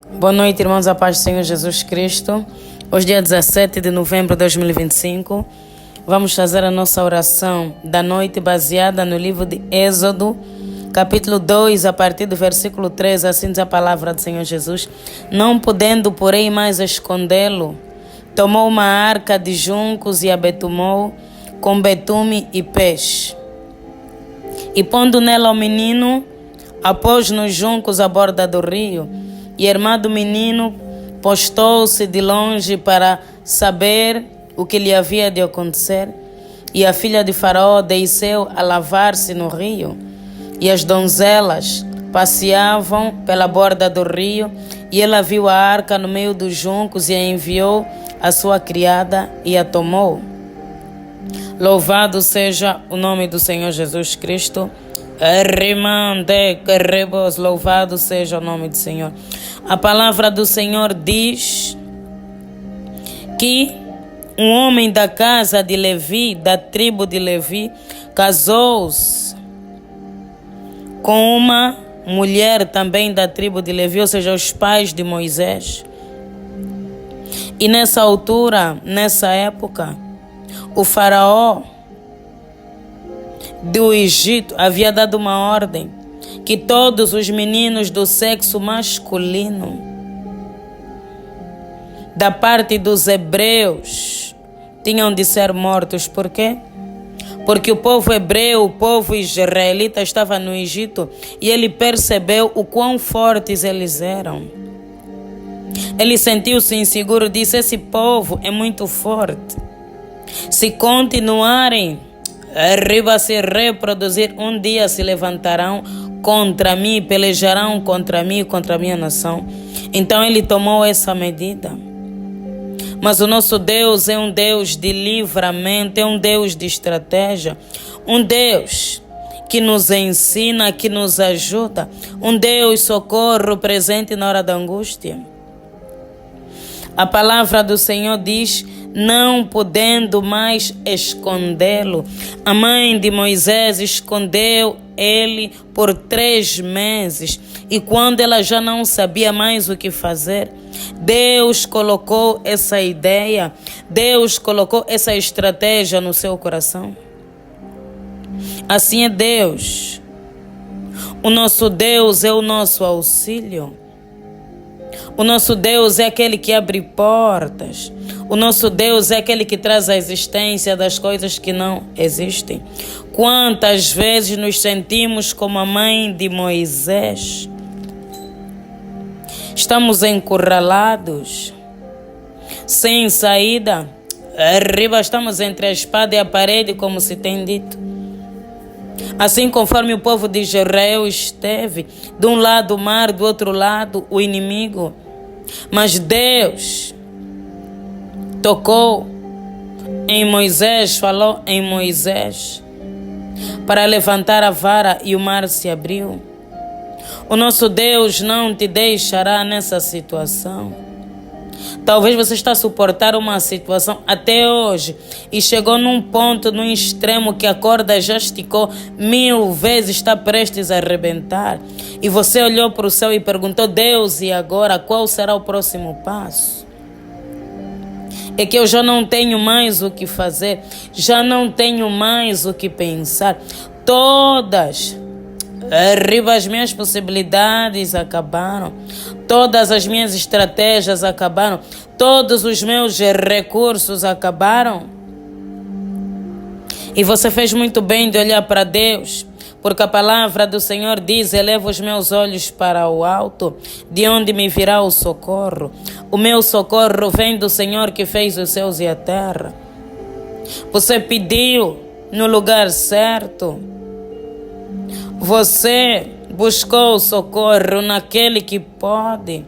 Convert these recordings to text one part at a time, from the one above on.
Boa noite, irmãos, a paz do Senhor Jesus Cristo. Hoje, dia 17 de novembro de 2025, vamos fazer a nossa oração da noite baseada no livro de Êxodo, capítulo 2, a partir do versículo 3, assim diz a palavra do Senhor Jesus. Não podendo, porém, mais escondê-lo, tomou uma arca de juncos e a betumou com betume e peixe. E pondo nela o menino, a pôs nos juncos à borda do rio. E armado o menino, postou-se de longe para saber o que lhe havia de acontecer. E a filha de Faraó desceu a lavar-se no rio. E as donzelas passeavam pela borda do rio. E ela viu a arca no meio dos juncos e a enviou à sua criada e a tomou. Louvado seja o nome do Senhor Jesus Cristo. Louvado seja o nome do Senhor. A palavra do Senhor diz que um homem da casa de Levi, da tribo de Levi, casou-se com uma mulher também da tribo de Levi, ou seja, os pais de Moisés. E nessa altura, nessa época, o faraó do Egito havia dado uma ordem que todos os meninos do sexo masculino da parte dos hebreus tinham de ser mortos. Por quê? Porque o povo hebreu, o povo israelita estava no Egito e ele percebeu o quão fortes eles eram. Ele sentiu-se inseguro, disse: esse povo é muito forte. Se continuarem a se reproduzir, um dia se levantarão contra mim, pelejarão contra mim e contra a minha nação. Então ele tomou essa medida. Mas o nosso Deus é um Deus de livramento, é um Deus de estratégia, um Deus que nos ensina, que nos ajuda, um Deus socorro presente na hora da angústia. A palavra do Senhor diz: não podendo mais escondê-lo. A mãe de Moisés escondeu ele por 3 meses. E quando ela já não sabia mais o que fazer, Deus colocou essa ideia, Deus colocou essa estratégia no seu coração. Assim é Deus. O nosso Deus é o nosso auxílio. O nosso Deus é aquele que abre portas. O nosso Deus é aquele que traz a existência das coisas que não existem. Quantas vezes nos sentimos como a mãe de Moisés? Estamos encurralados, sem saída. Estamos entre a espada e a parede, como se tem dito. Assim conforme o povo de Israel esteve, de um lado o mar, do outro lado o inimigo. Mas Deus tocou em Moisés, falou em Moisés para levantar a vara e o mar se abriu. O nosso Deus não te deixará nessa situação. Talvez você está a suportar uma situação até hoje e chegou num ponto, num extremo que a corda já esticou 1000 vezes, está prestes a arrebentar. E você olhou para o céu e perguntou: Deus, e agora qual será o próximo passo? É que eu já não tenho mais o que fazer, já não tenho mais o que pensar. Todas as minhas possibilidades acabaram, todas as minhas estratégias acabaram, todos os meus recursos acabaram. E você fez muito bem de olhar para Deus, porque a palavra do Senhor diz: elevo os meus olhos para o alto, de onde me virá o socorro. O meu socorro vem do Senhor que fez os céus e a terra. Você pediu no lugar certo. Você buscou socorro naquele que pode,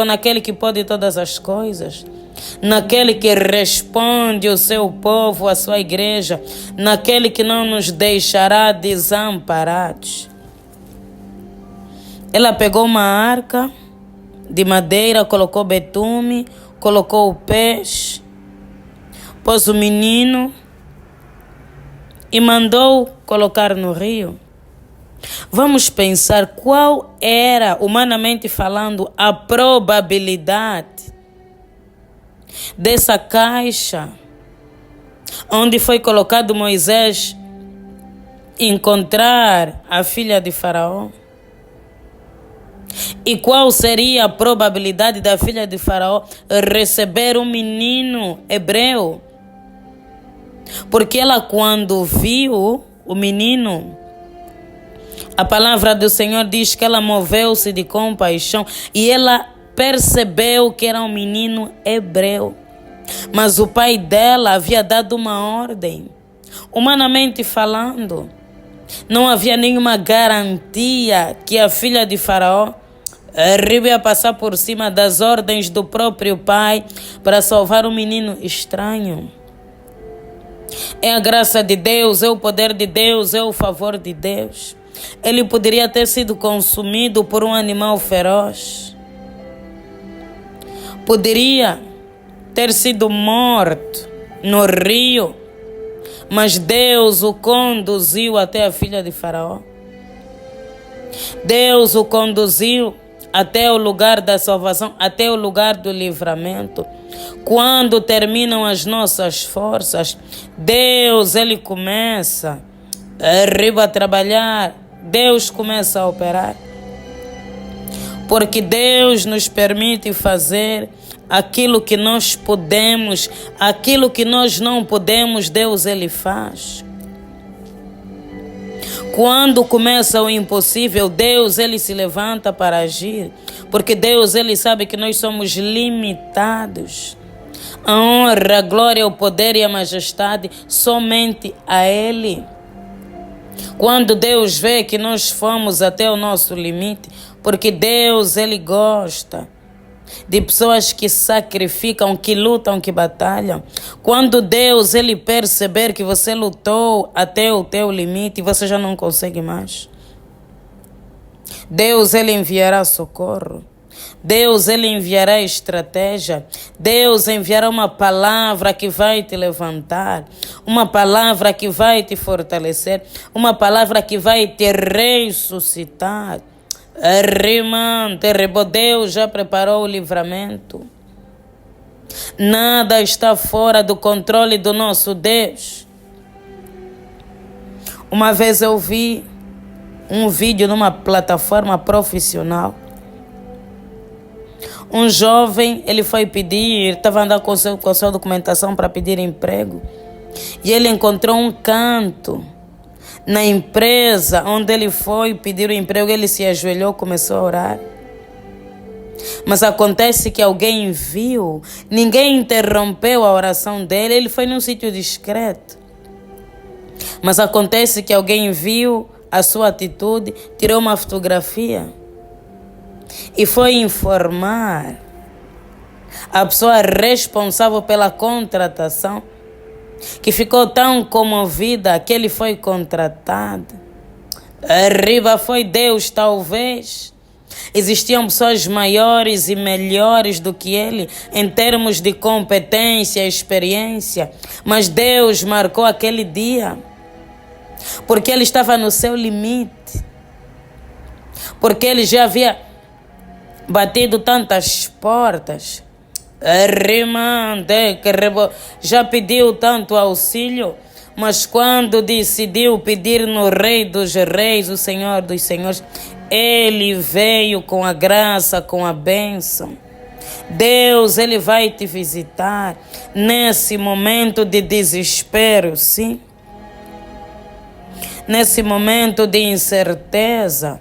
naquele que pode todas as coisas, naquele que responde o seu povo, a sua igreja, naquele que não nos deixará desamparados. Ela pegou uma arca de madeira, colocou betume, colocou o peixe, pôs o menino e mandou colocar no rio. Vamos pensar qual era, humanamente falando, a probabilidade dessa caixa onde foi colocado Moisés encontrar a filha de Faraó. E qual seria a probabilidade da filha de Faraó receber um menino hebreu? Porque ela, quando viu o menino, a palavra do Senhor diz que ela moveu-se de compaixão e ela percebeu que era um menino hebreu. Mas o pai dela havia dado uma ordem. Humanamente falando, não havia nenhuma garantia que a filha de Faraó ia passar por cima das ordens do próprio pai para salvar um menino estranho. É a graça de Deus, é o poder de Deus, é o favor de Deus. Ele poderia ter sido consumido por um animal feroz. Poderia ter sido morto no rio, mas Deus o conduziu até a filha de Faraó. Deus o conduziu até o lugar da salvação, até o lugar do livramento. Quando terminam as nossas forças, Deus, Ele começa a trabalhar, Deus começa a operar. Porque Deus nos permite fazer aquilo que nós podemos, aquilo que nós não podemos, Deus, Ele faz. Quando começa o impossível, Deus, Ele se levanta para agir. Porque Deus, Ele sabe que nós somos limitados. A honra, a glória, o poder e a majestade somente a Ele. Quando Deus vê que nós fomos até o nosso limite, porque Deus, Ele gosta de pessoas que sacrificam, que lutam, que batalham. Quando Deus, Ele perceber que você lutou até o teu limite, você já não consegue mais. Deus, Ele enviará socorro. Deus, Ele enviará estratégia. Deus enviará uma palavra que vai te levantar. Uma palavra que vai te fortalecer. Uma palavra que vai te ressuscitar. Deus já preparou o livramento. Nada está fora do controle do nosso Deus. Uma vez eu vi um vídeo numa plataforma profissional. Um jovem, ele foi pedir, estava andando com sua documentação para pedir emprego. E ele encontrou um canto na empresa onde ele foi pedir o emprego. Ele se ajoelhou, começou a orar. Mas acontece que alguém viu, ninguém interrompeu a oração dele, ele foi num sítio discreto. Mas acontece que alguém viu a sua atitude, tirou uma fotografia e foi informar a pessoa responsável pela contratação, que ficou tão comovida que ele foi contratado. Arriba foi Deus, talvez. Existiam pessoas maiores e melhores do que ele em termos de competência e experiência, mas Deus marcou aquele dia porque ele estava no seu limite, porque ele já havia batido tantas portas, já pediu tanto auxílio, mas quando decidiu pedir no Rei dos Reis, o Senhor dos Senhores, Ele veio com a graça, com a bênção. Deus, Ele vai te visitar nesse momento de desespero, sim. Nesse momento de incerteza,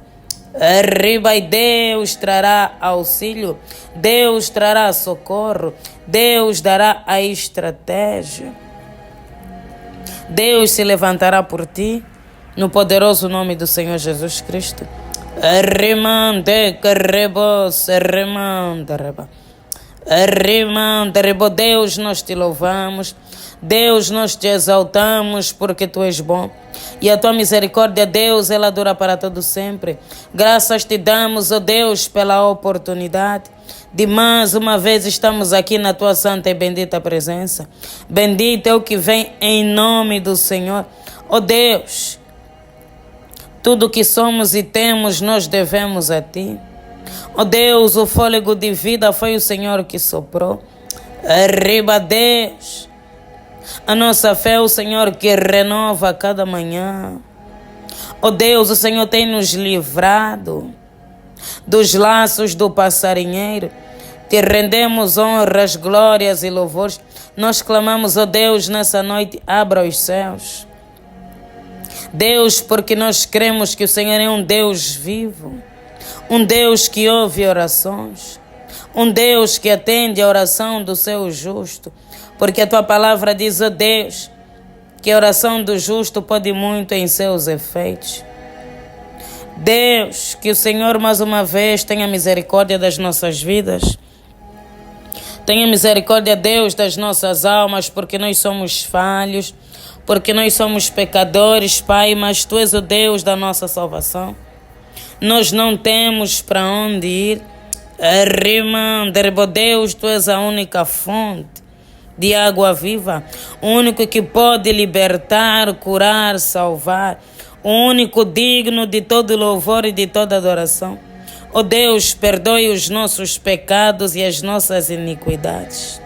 arriba, e Deus trará auxílio, Deus trará socorro, Deus dará a estratégia. Deus se levantará por ti, no poderoso nome do Senhor Jesus Cristo. Deus, nós te louvamos. Deus, nós te exaltamos porque Tu és bom. E a Tua misericórdia, Deus, ela dura para todo sempre. Graças te damos, ó Deus, pela oportunidade de mais uma vez estamos aqui na Tua santa e bendita presença. Bendito é o que vem em nome do Senhor. Ó Deus, Tudo que somos e temos nós devemos a Ti. Ó Deus, o fôlego de vida foi o Senhor que soprou. Arriba, Deus. A nossa fé é o Senhor que renova a cada manhã. Ó Deus, o Senhor tem nos livrado dos laços do passarinheiro. Te rendemos honras, glórias e louvores. Nós clamamos, ó Deus, nessa noite, abra os céus. Deus, porque nós cremos que o Senhor é um Deus vivo, um Deus que ouve orações, um Deus que atende a oração do seu justo, porque a Tua palavra diz, ó Deus, que a oração do justo pode muito em seus efeitos. Deus, que o Senhor mais uma vez tenha misericórdia das nossas vidas. Tenha misericórdia, Deus, das nossas almas, porque nós somos falhos, porque nós somos pecadores, Pai, mas Tu és o Deus da nossa salvação. Nós não temos para onde ir. Deus, Tu és a única fonte de água viva, o único que pode libertar, curar, salvar, o único digno de todo louvor e de toda adoração. Ó Deus, perdoe os nossos pecados e as nossas iniquidades,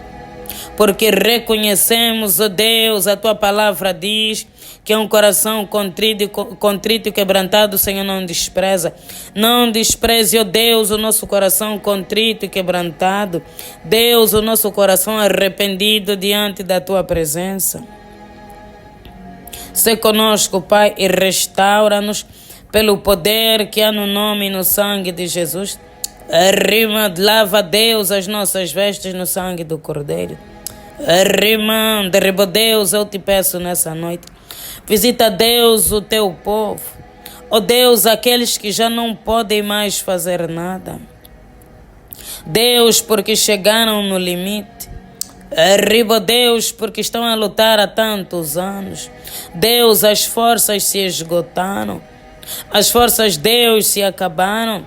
porque reconhecemos, ó Deus, a Tua palavra diz que é um coração contrito e quebrantado, o Senhor não despreza. Não despreze, ó Deus, o nosso coração contrito e quebrantado. Deus, o nosso coração arrependido diante da Tua presença. Sê conosco, Pai, e restaura-nos pelo poder que há no nome e no sangue de Jesus. Lava, Deus, as nossas vestes no sangue do Cordeiro. Deus, eu te peço nessa noite. Visita, Deus, o Teu povo. Ó Deus, aqueles que já não podem mais fazer nada. Deus, porque chegaram no limite. Deus, porque estão a lutar há tantos anos. Deus, as forças se esgotaram. As forças, Deus, se acabaram.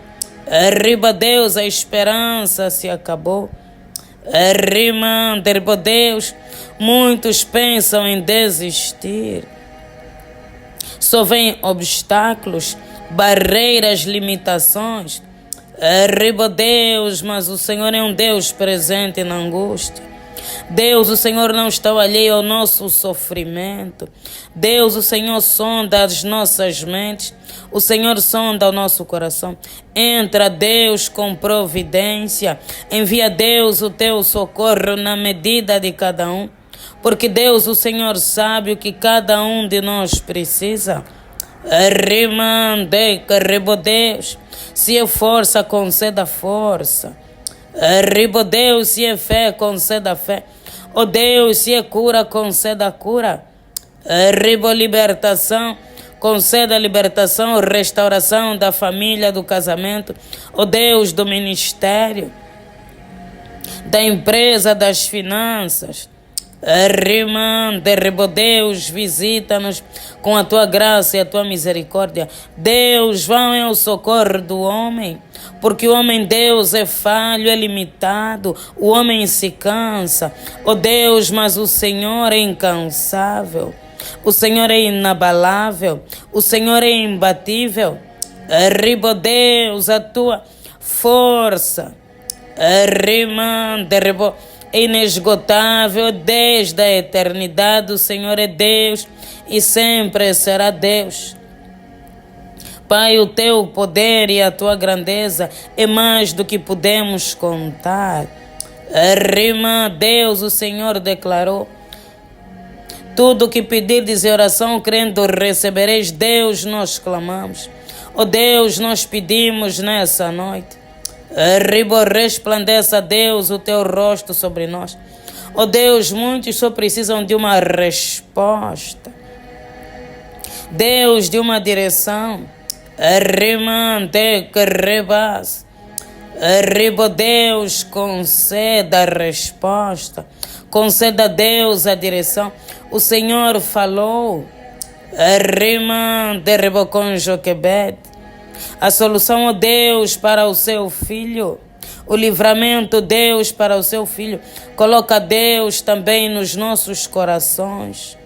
Deus, a esperança se acabou. Deus, muitos pensam em desistir. Só vêm obstáculos, barreiras, limitações. Deus, mas o Senhor é um Deus presente na angústia. Deus, o Senhor não está alheio ao nosso sofrimento. Deus, o Senhor sonda as nossas mentes. O Senhor sonda o nosso coração. Entra, Deus, com providência. Envia, Deus, o Teu socorro na medida de cada um. Porque, Deus, o Senhor sabe o que cada um de nós precisa. Deus, se é força, conceda força. Deus, se é fé, conceda fé. Ó Deus, se é cura, conceda cura. Libertação, conceda libertação, restauração da família, do casamento. Ó Deus, do ministério, da empresa, das finanças. Deus, visita-nos com a Tua graça e a Tua misericórdia. Deus, vão ao socorro do homem, porque o homem, Deus, é falho, é limitado, o homem se cansa. Ó Deus, mas o Senhor é incansável, o Senhor é inabalável, o Senhor é imbatível. Deus, a Tua força é inesgotável desde a eternidade. O Senhor é Deus e sempre será Deus. Pai, o Teu poder e a Tua grandeza é mais do que podemos contar. Deus, o Senhor declarou: tudo o que pedirdes em oração, crendo, recebereis. Deus, nós clamamos. Ó Deus, nós pedimos nessa noite. Resplandeça, Deus, o Teu rosto sobre nós. Ó Deus, muitos só precisam de uma resposta. Deus, de uma direção. Deus, conceda a resposta. Conceda, Deus, a direção. O Senhor falou. Com Joquebed. A solução, ó Deus, para o Seu filho. O livramento, Deus, para o Seu filho. Coloca, Deus, também nos nossos corações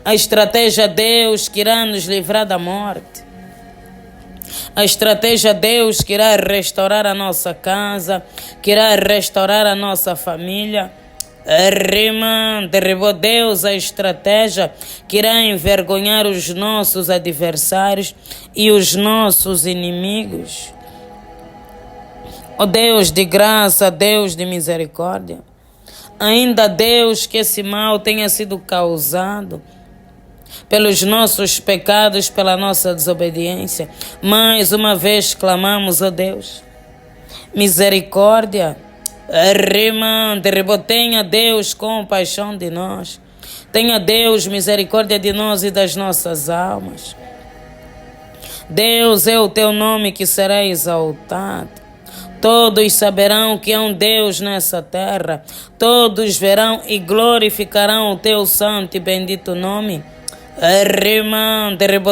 a estratégia, Deus, que irá nos livrar da morte. A estratégia Deus que irá restaurar a nossa casa, que irá restaurar a nossa família. Derribou Deus a estratégia que irá envergonhar os nossos adversários e os nossos inimigos. Ó Deus de graça, Deus de misericórdia, ainda Deus que esse mal tenha sido causado pelos nossos pecados, pela nossa desobediência, mais uma vez clamamos a Deus, misericórdia. Tenha Deus compaixão de nós, tenha Deus misericórdia de nós e das nossas almas. Deus, é o teu nome que será exaltado. Todos saberão que há um Deus nessa terra, todos verão e glorificarão o teu santo e bendito nome.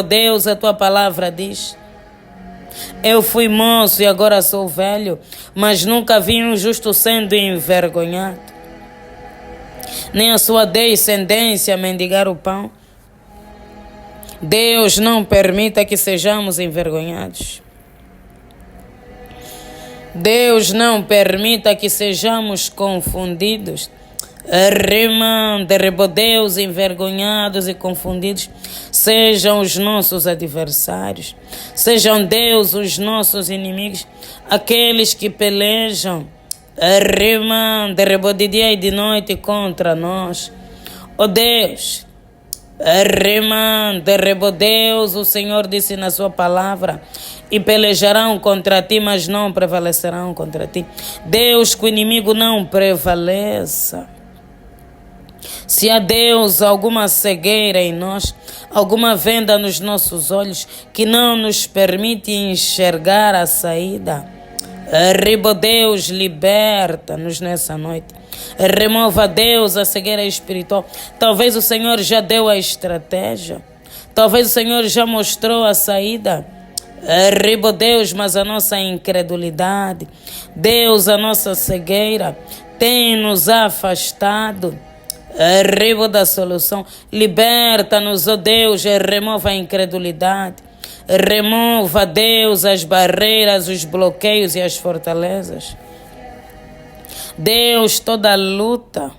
Deus, a tua palavra diz: eu fui moço e agora sou velho, mas nunca vi um justo sendo envergonhado, nem a sua descendência mendigar o pão. Deus, não permita que sejamos envergonhados. Deus, não permita que sejamos confundidos. Deus, envergonhados e confundidos sejam os nossos adversários, sejam Deus os nossos inimigos, aqueles que pelejam de dia e de noite contra nós. Ó Deus, Deus, o Senhor disse na sua palavra: e pelejarão contra ti, mas não prevalecerão contra ti. Deus, que o inimigo não prevaleça. Se há Deus alguma cegueira em nós, alguma venda nos nossos olhos que não nos permite enxergar a saída, Deus, liberta-nos nessa noite. Remova, Deus, a cegueira espiritual. Talvez o Senhor já deu a estratégia, talvez o Senhor já mostrou a saída. Deus, mas a nossa incredulidade, Deus, a nossa cegueira tem nos afastado da solução. Liberta-nos, ó Deus, remova a incredulidade, remova, Deus, as barreiras, os bloqueios e as fortalezas. Deus, toda a luta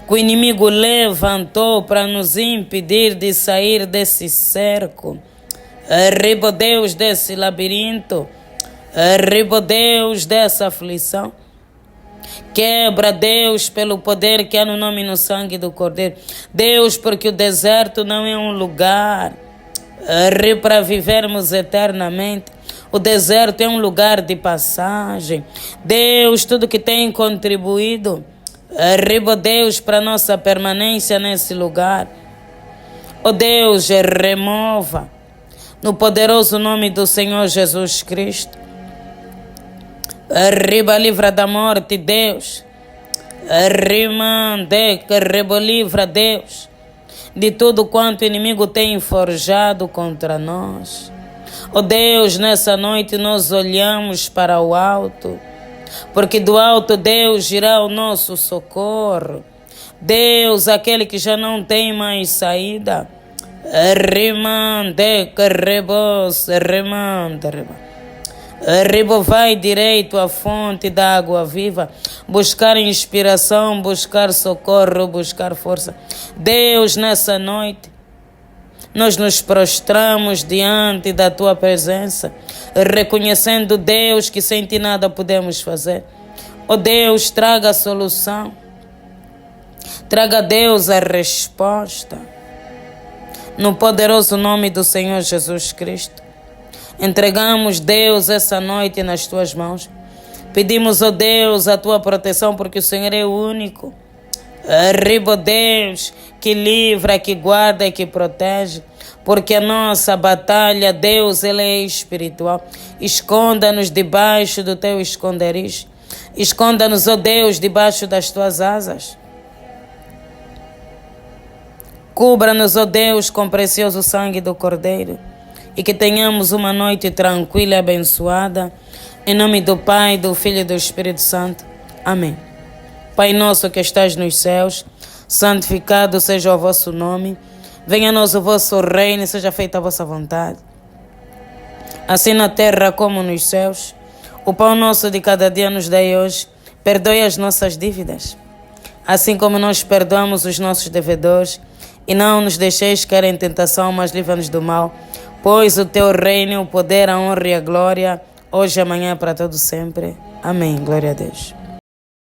que o inimigo levantou para nos impedir de sair desse cerco, Deus, desse labirinto, Deus, dessa aflição, quebra, Deus, pelo poder que há no nome e no sangue do Cordeiro. Deus, porque o deserto não é um lugar para vivermos eternamente. O deserto é um lugar de passagem. Deus, tudo que tem contribuído, Deus, para nossa permanência nesse lugar, ó Deus, remova no poderoso nome do Senhor Jesus Cristo. Livra da morte, Deus. Livra, Deus, de tudo quanto o inimigo tem forjado contra nós. Ó Deus, nessa noite nós olhamos para o alto, porque do alto, Deus, virá o nosso socorro. Deus, aquele que já não tem mais saída. Vai direito à fonte da água viva, buscar inspiração, buscar socorro, buscar força. Deus, nessa noite nós nos prostramos diante da tua presença, reconhecendo, Deus, que sem ti nada podemos fazer. Ó Deus, traga a solução, traga, Deus, a resposta, no poderoso nome do Senhor Jesus Cristo. Entregamos, Deus, essa noite nas tuas mãos. Pedimos, ó Deus, a tua proteção, porque o Senhor é o único. Deus, que livra, que guarda e que protege, porque a nossa batalha, Deus, ela é espiritual. Esconda-nos debaixo do teu esconderijo. Esconda-nos, ó Deus, debaixo das tuas asas. Cubra-nos, ó Deus, com o precioso sangue do Cordeiro, e que tenhamos uma noite tranquila e abençoada. Em nome do Pai, do Filho e do Espírito Santo. Amém. Pai nosso que estás nos céus, santificado seja o vosso nome. Venha a nós o vosso reino e seja feita a vossa vontade, assim na terra como nos céus. O pão nosso de cada dia nos dai hoje. Perdoe as nossas dívidas, assim como nós perdoamos os nossos devedores. E não nos deixeis cair em tentação, mas livra-nos do mal. Pois o teu reino, o poder, a honra e a glória, hoje e amanhã para todo sempre. Amém. Glória a Deus.